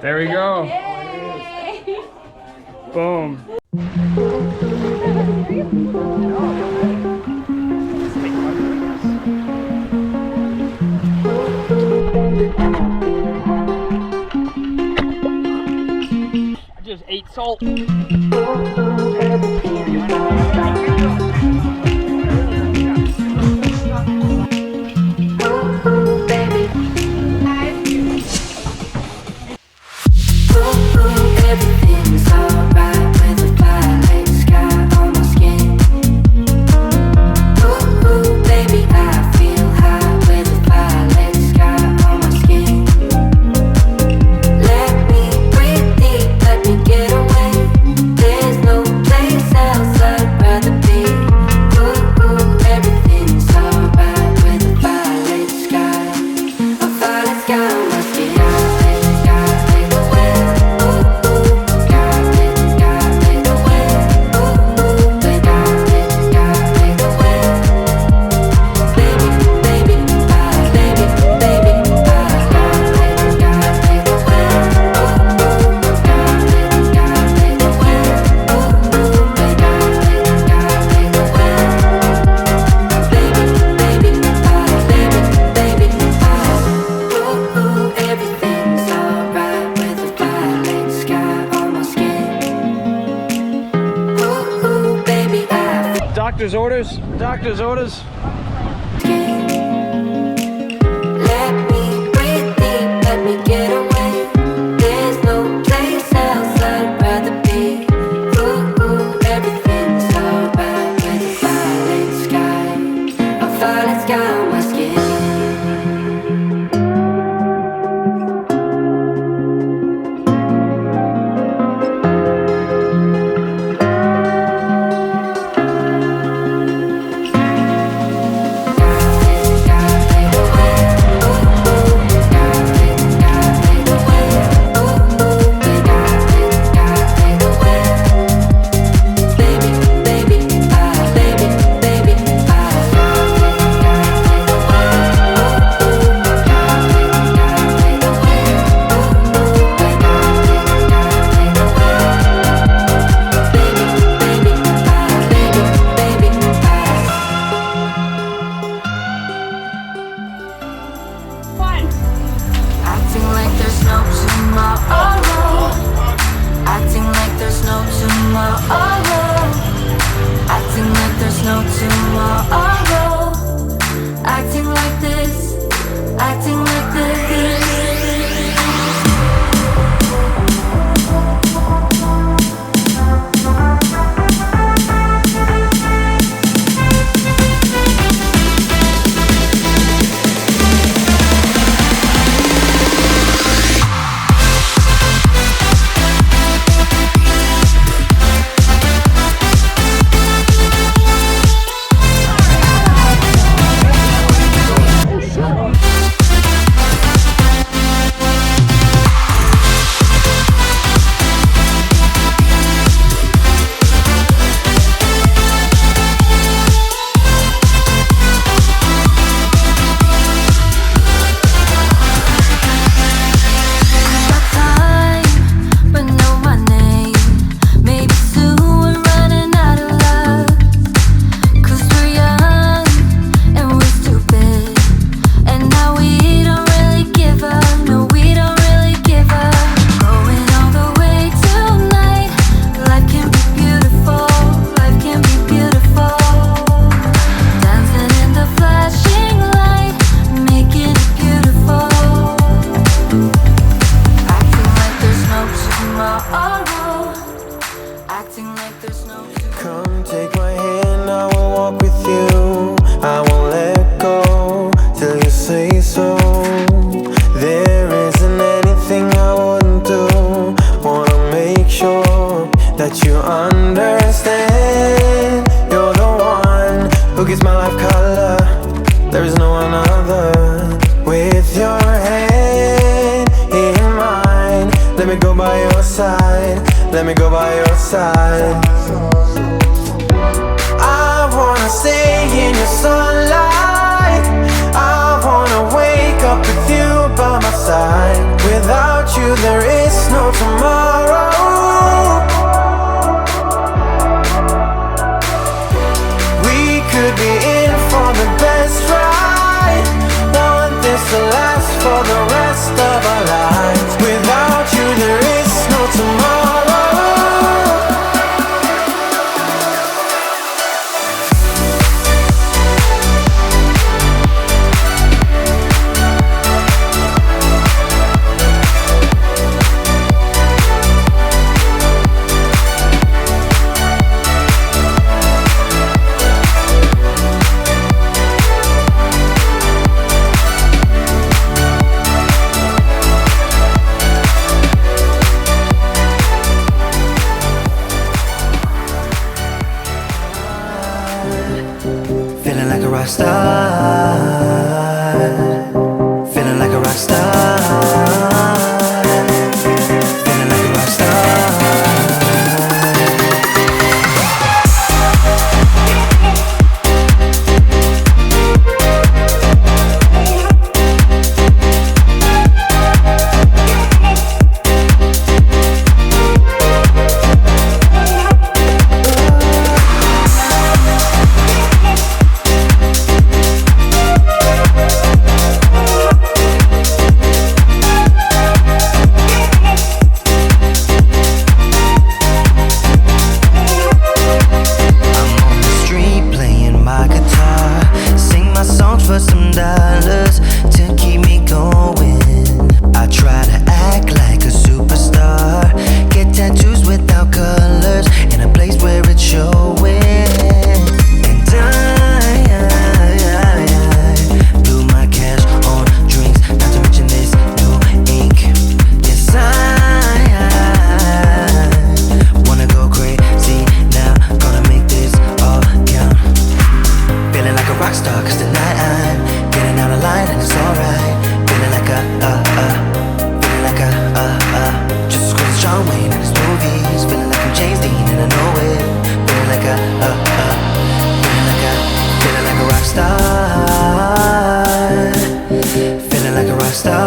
There we go. Yay! Boom. I just ate salt. Everything's alright with a violet sky on my skin. Ooh, baby, I feel high with a violet sky on my skin. Let me breathe deep, let me get away. There's no place else I'd rather be. Ooh, everything's alright with a violet sky. A violet sky on my skin. Doctor's orders. Doctor's orders. Let me breathe deep, let me get away. There's no place else I'd rather be. Ooh, everything's alright with a violet sky. A violet sky on my skin. Acting like there's no tomorrow. Acting like there's no tomorrow. Acting like there's no tomorrow. Acting like this. Acting like this. Come take my hand, I will walk with you. I won't let go till you say so. There isn't anything I wouldn't do. Wanna make sure that you understand. You're the one who gives my life color. There is no another. With your hand in mine, let me go by your side. Let me go by your side. I wanna stay in your sunlight. I wanna wake up with you by my side. Without you, there is no tomorrow. We could be in for the best ride. Want this to last for the rest of our lives. Without you, there is no tomorrow. Feeling like a rock star. Feeling like a rock star. Feeling like a rock star. For some dollars to keep me going, I try to act like a superstar. Get tattoos without colors in a place where it's showing. And I blew my cash on drinks, not to mention this new ink. Yes, I wanna go crazy now, gonna make this all count. Feeling like a rock star, cause tonight I'm getting out of line and it's alright. Feeling like feeling like just as good as John Wayne in his movies. Feeling like I'm James Dean and I know it. Feeling like feeling like a rock star. Feeling like a rock star.